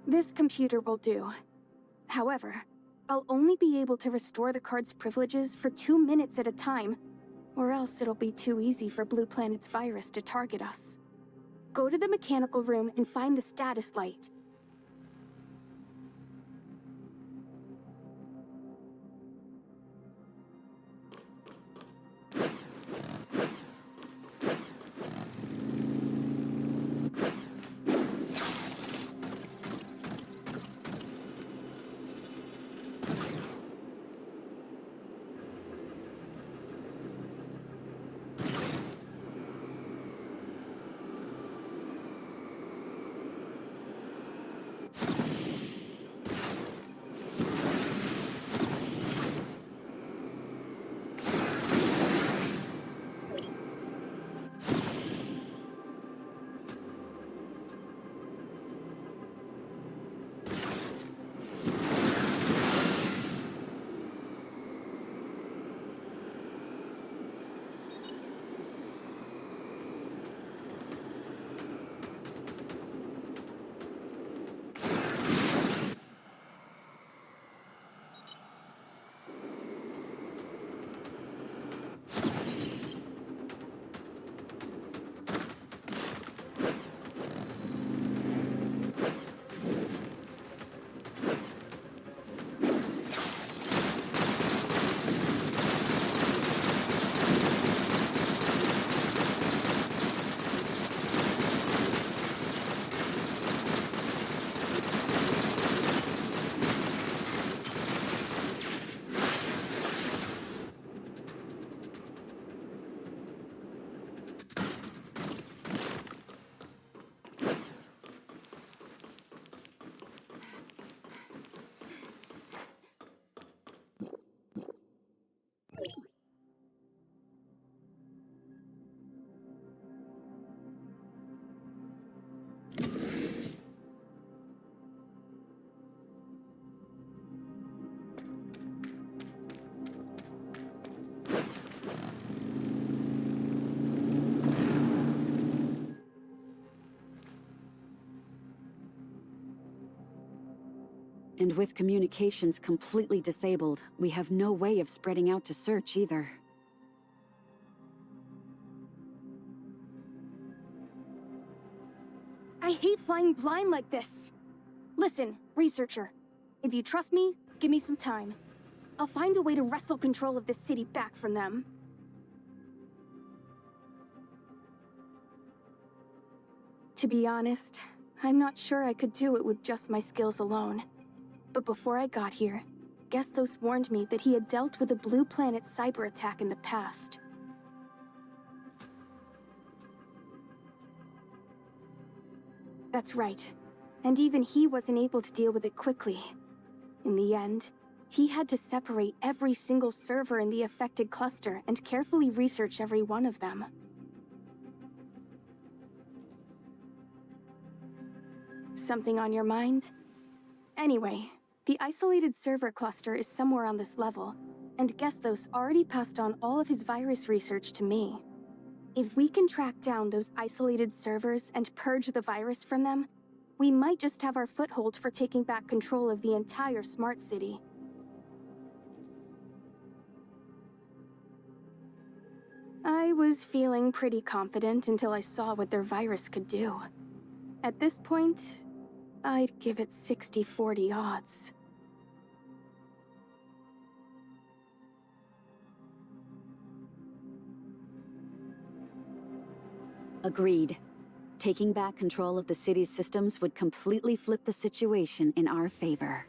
This computer will do. However, I'll only be able to restore the card's privileges for 2 minutes at a time, or else it'll be too easy for Blue Planet's virus to target us. Go to the mechanical room and find the status light. And with communications completely disabled, we have no way of spreading out to search either. I hate flying blind like this. Listen, researcher. If you trust me, give me some time. I'll find a way to wrestle control of this city back from them. To be honest, I'm not sure I could do it with just my skills alone. But before I got here, Gestos warned me that he had dealt with a Blue Planet cyber attack in the past. That's right. And even he wasn't able to deal with it quickly. In the end, he had to separate every single server in the affected cluster and carefully research every one of them. Something on your mind? Anyway, the isolated server cluster is somewhere on this level, and Gestos already passed on all of his virus research to me. If we can track down those isolated servers and purge the virus from them, we might just have our foothold for taking back control of the entire smart city. I was feeling pretty confident until I saw what their virus could do. At this point, I'd give it 60-40 odds. Agreed. Taking back control of the city's systems would completely flip the situation in our favor.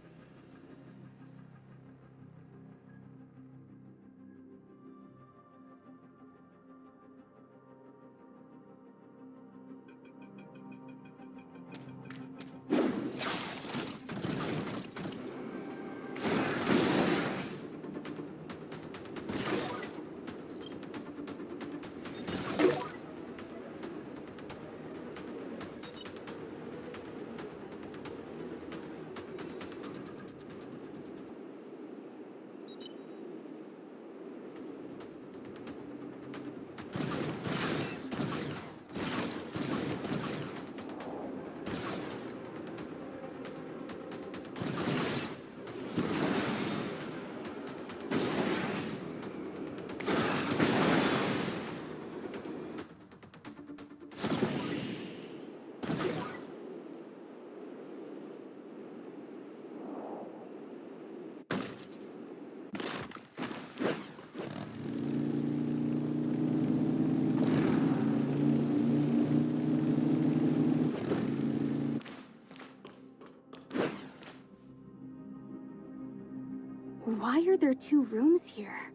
Why are there two rooms here?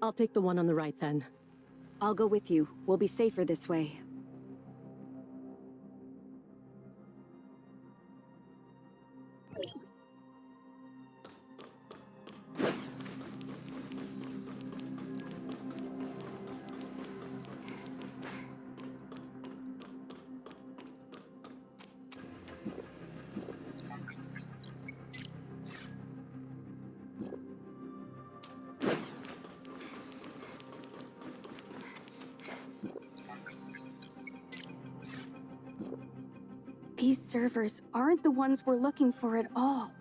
I'll take the one on the right then. I'll go with you. We'll be safer this way. These servers aren't the ones we're looking for at all.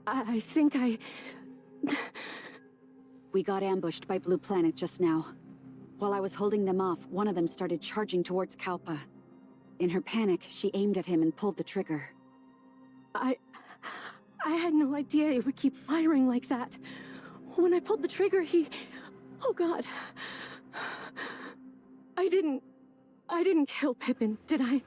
I think I... We got ambushed by Blue Planet just now. While I was holding them off, one of them started charging towards Kalpa. In her panic, she aimed at him and pulled the trigger. I had no idea it would keep firing like that. When I pulled the trigger, he... Oh god. I didn't kill Pippin, did I?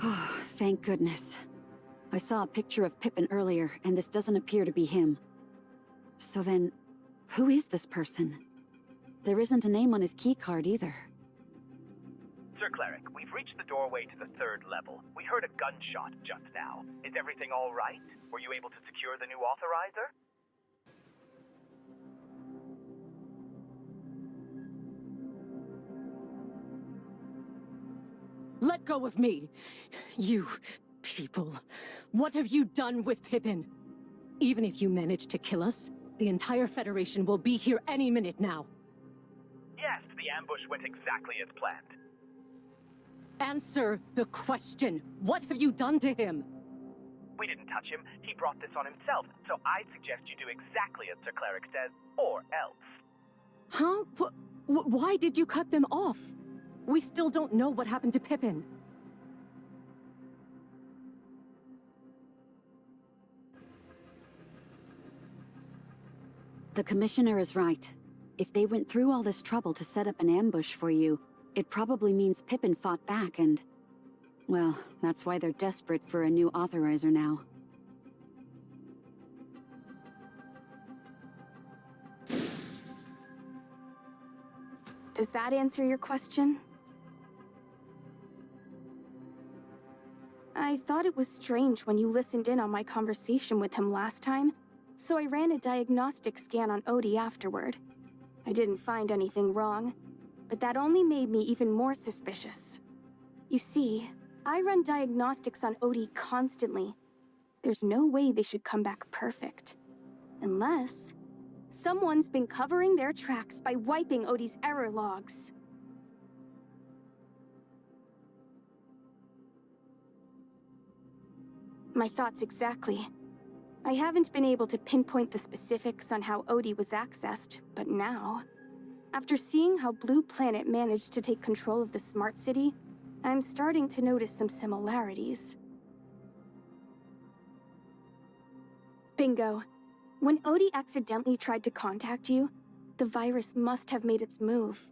Oh, thank goodness. I saw a picture of Pippin earlier, and this doesn't appear to be him. So then, who is this person? There isn't a name on his keycard either. Sir Cleric, we've reached the doorway to the 3rd level. We heard a gunshot just now. Is everything all right? Were you able to secure the new Authorizer? Let go of me! You people, what have you done with Pippin? Even if you manage to kill us, the entire Federation will be here any minute now. Yes, the ambush went exactly as planned. Answer the question. What have you done to him? We didn't touch him. He brought this on himself, so I'd suggest you do exactly as Sir Cleric says, or else. Huh? Why did you cut them off? We still don't know what happened to Pippin. The Commissioner is right. If they went through all this trouble to set up an ambush for you, it probably means Pippin fought back and... Well, that's why they're desperate for a new Authorizer now. Does that answer your question? I thought it was strange when you listened in on my conversation with him last time, so I ran a diagnostic scan on Odie afterward. I didn't find anything wrong, but that only made me even more suspicious. You see, I run diagnostics on Odie constantly. There's no way they should come back perfect. Unless... someone's been covering their tracks by wiping Odie's error logs. My thoughts exactly. I haven't been able to pinpoint the specifics on how Odie was accessed, but now, after seeing how Blue Planet managed to take control of the Smart City, I'm starting to notice some similarities. Bingo. When Odie accidentally tried to contact you, the virus must have made its move.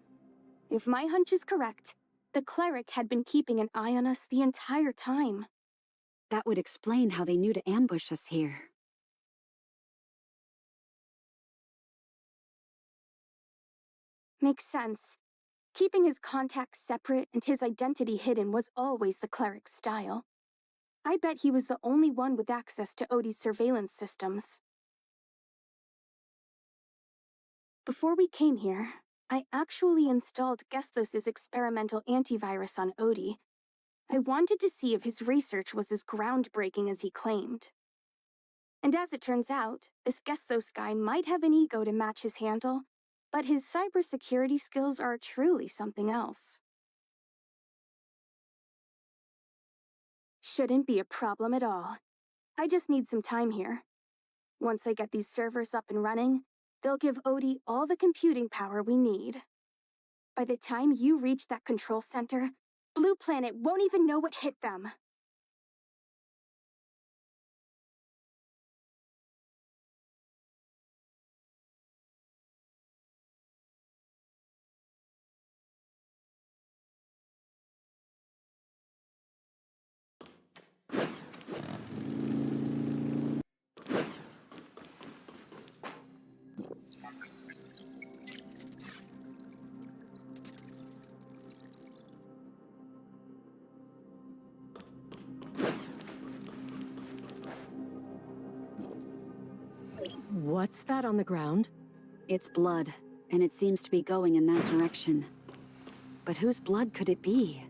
If my hunch is correct, the cleric had been keeping an eye on us the entire time. That would explain how they knew to ambush us here. Makes sense. Keeping his contacts separate and his identity hidden was always the cleric's style. I bet he was the only one with access to Odie's surveillance systems. Before we came here, I actually installed Gestos' experimental antivirus on Odie. I wanted to see if his research was as groundbreaking as he claimed. And as it turns out, this Gestos guy might have an ego to match his handle, but his cybersecurity skills are truly something else. Shouldn't be a problem at all. I just need some time here. Once I get these servers up and running, they'll give Odie all the computing power we need. By the time you reach that control center, Blue Planet won't even know what hit them. What's that on the ground? It's blood, and it seems to be going in that direction. But whose blood could it be?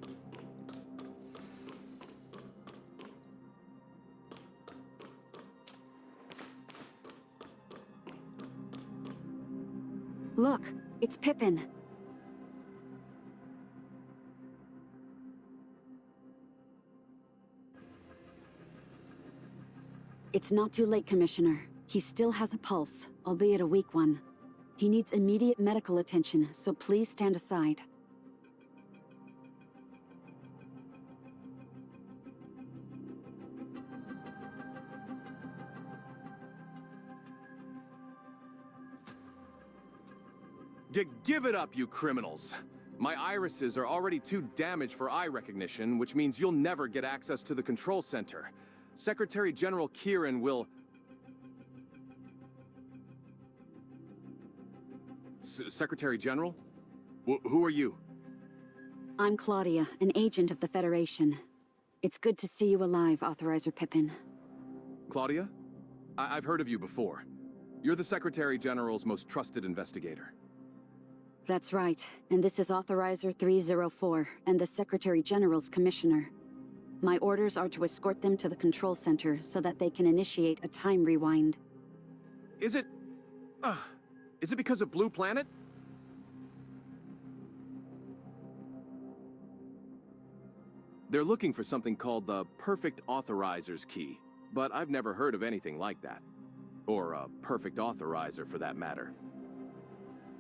Look, it's Pippin. It's not too late, Commissioner. He still has a pulse, albeit a weak one. He needs immediate medical attention, so please stand aside. Give it up, you criminals! My irises are already too damaged for eye recognition, which means you'll never get access to the control center. Secretary General Kieran will... Secretary General? Who are you? I'm Claudia, an agent of the Federation. It's good to see you alive, Authorizer Pippin. Claudia? I've heard of you before. You're the Secretary General's most trusted investigator. That's right, and this is Authorizer 304, and the Secretary General's Commissioner. My orders are to escort them to the control center so that they can initiate a time rewind. Is it because of Blue Planet? They're looking for something called the Perfect Authorizer's Key, but I've never heard of anything like that. Or a Perfect Authorizer, for that matter.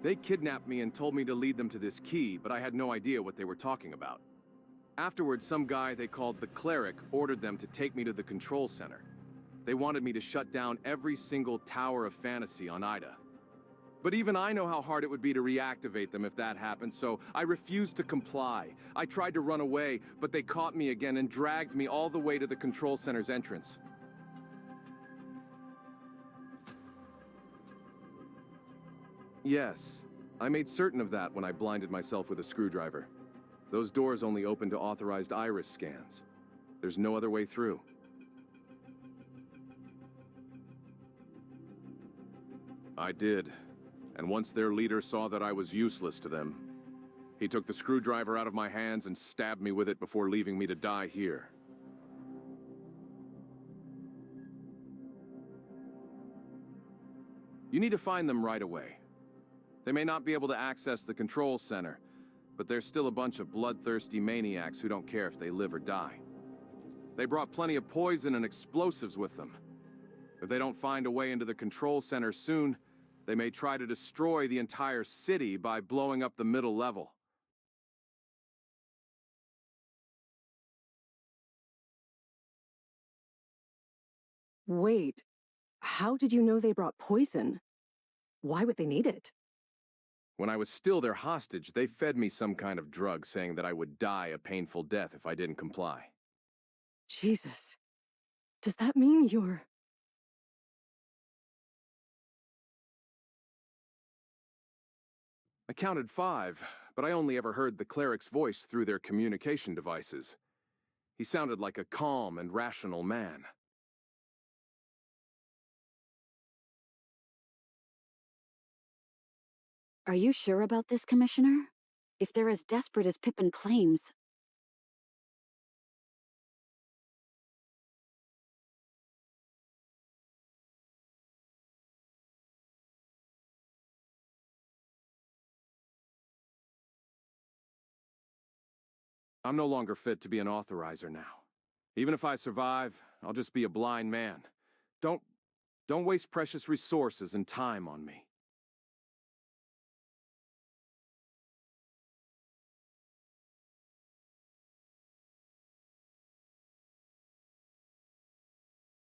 They kidnapped me and told me to lead them to this key, but I had no idea what they were talking about. Afterwards, some guy they called the cleric ordered them to take me to the control center. They wanted me to shut down every single Tower of Fantasy on Ida. But even I know how hard it would be to reactivate them if that happened, so I refused to comply. I tried to run away, but they caught me again and dragged me all the way to the control center's entrance. Yes, I made certain of that when I blinded myself with a screwdriver. Those doors only open to authorized iris scans. There's no other way through. I did. And once their leader saw that I was useless to them, he took the screwdriver out of my hands and stabbed me with it before leaving me to die here. You need to find them right away. They may not be able to access the control center, but they're still a bunch of bloodthirsty maniacs who don't care if they live or die. They brought plenty of poison and explosives with them. If they don't find a way into the control center soon, they may try to destroy the entire city by blowing up the middle level. Wait, how did you know they brought poison? Why would they need it? When I was still their hostage, they fed me some kind of drug saying that I would die a painful death if I didn't comply. Jesus. Does that mean you're... I counted 5, but I only ever heard the cleric's voice through their communication devices. He sounded like a calm and rational man. Are you sure about this, Commissioner? If they're as desperate as Pippin claims... I'm no longer fit to be an Authorizer now. Even if I survive, I'll just be a blind man. Don't waste precious resources and time on me.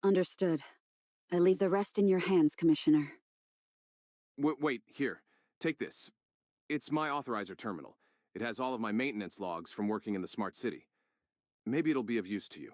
Understood. I leave the rest in your hands, Commissioner. Wait, here. Take this. It's my Authorizer terminal. It has all of my maintenance logs from working in the Smart City. Maybe it'll be of use to you.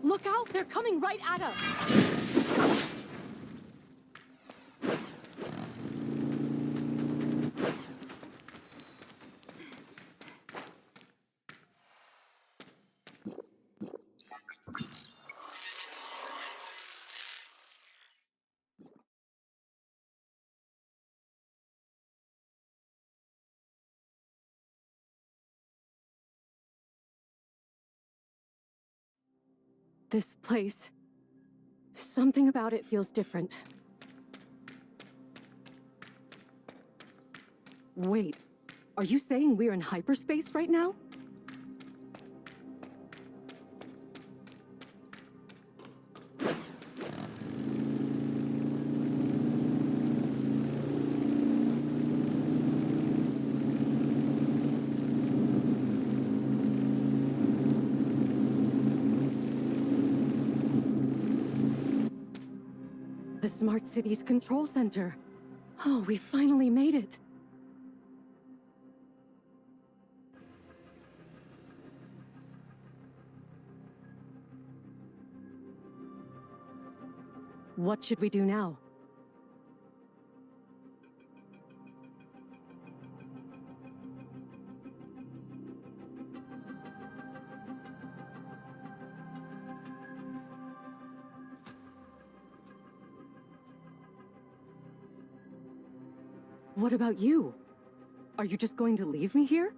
Look out! They're coming right at us! This place... something about it feels different. Wait, are you saying we're in hyperspace right now? The Smart City's control center. Oh, we finally made it. What should we do now? What about you? Are you just going to leave me here?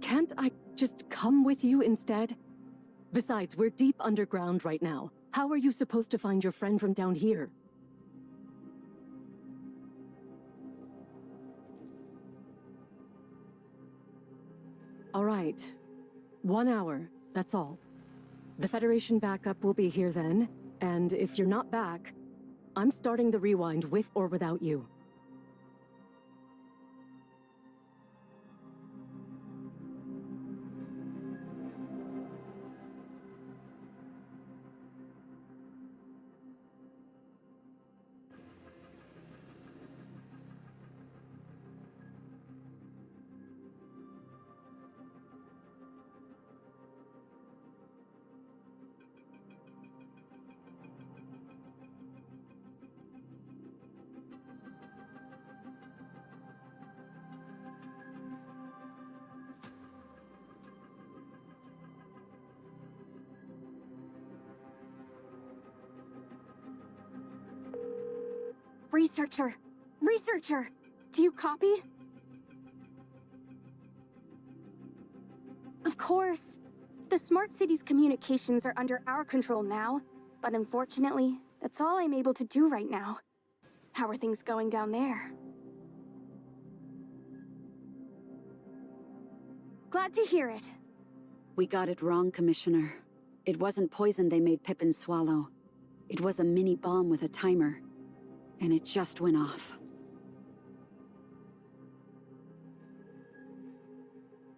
Can't I just come with you instead? Besides, we're deep underground right now. How are you supposed to find your friend from down here? All right. 1 hour, that's all. The Federation backup will be here then, and if you're not back, I'm starting the rewind with or without you. Researcher! Researcher! Do you copy? Of course. The Smart City's communications are under our control now, but unfortunately, that's all I'm able to do right now. How are things going down there? Glad to hear it. We got it wrong, Commissioner. It wasn't poison they made Pippin swallow. It was a mini bomb with a timer. And it just went off.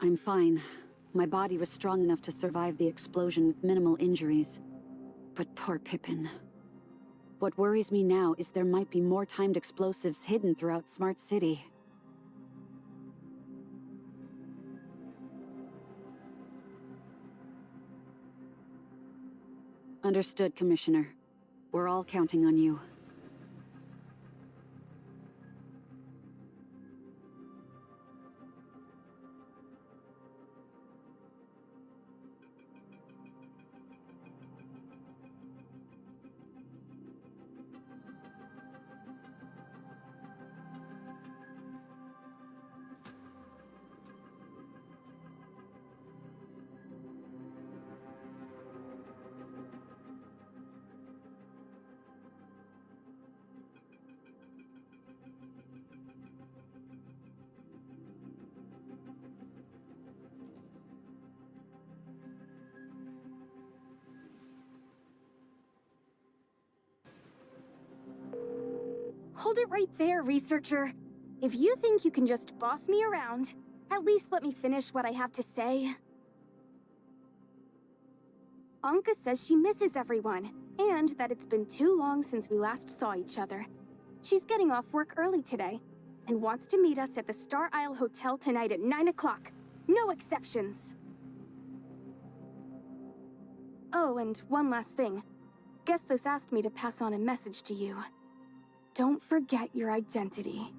I'm fine. My body was strong enough to survive the explosion with minimal injuries. But poor Pippin. What worries me now is there might be more timed explosives hidden throughout Smart City. Understood, Commissioner. We're all counting on you. Hold it right there, researcher. If you think you can just boss me around, at least let me finish what I have to say. Anka says she misses everyone, and that it's been too long since we last saw each other. She's getting off work early today, and wants to meet us at the Star Isle Hotel tonight at 9 o'clock. No exceptions. Oh, and one last thing. Gestos asked me to pass on a message to you. Don't forget your identity.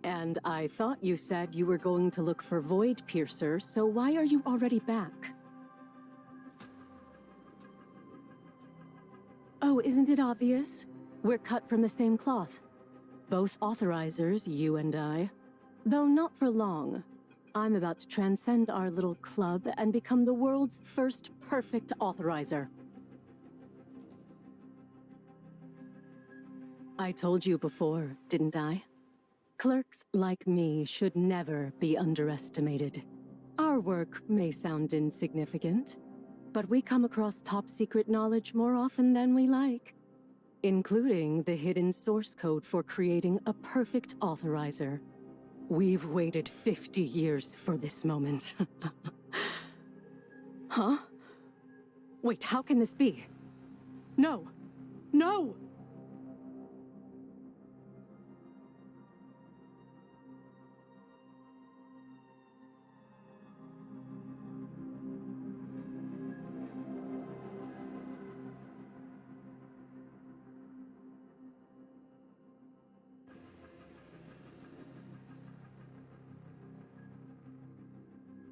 And I thought you said you were going to look for Void Piercer, so why are you already back? Oh, isn't it obvious? We're cut from the same cloth. Both authorizers, you and I. Though not for long. I'm about to transcend our little club and become the world's first perfect authorizer. I told you before, didn't I? Clerks like me should never be underestimated. Our work may sound insignificant, but we come across top-secret knowledge more often than we like, including the hidden source code for creating a perfect authorizer. We've waited 50 years for this moment. Huh? Wait, how can this be? No! No!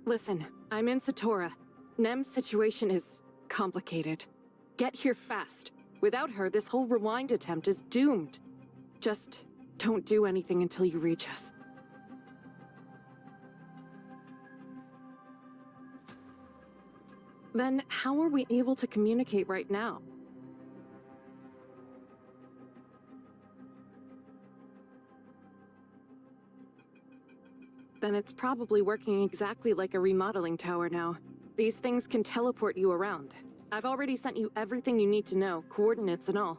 Listen, I'm in Satora. Nem's situation is complicated. Get here fast. Without her, this whole rewind attempt is doomed. Just don't do anything until you reach us. Then how are we able to communicate right now? Then it's probably working exactly like a remodeling tower now. These things can teleport you around. I've already sent you everything you need to know, coordinates and all.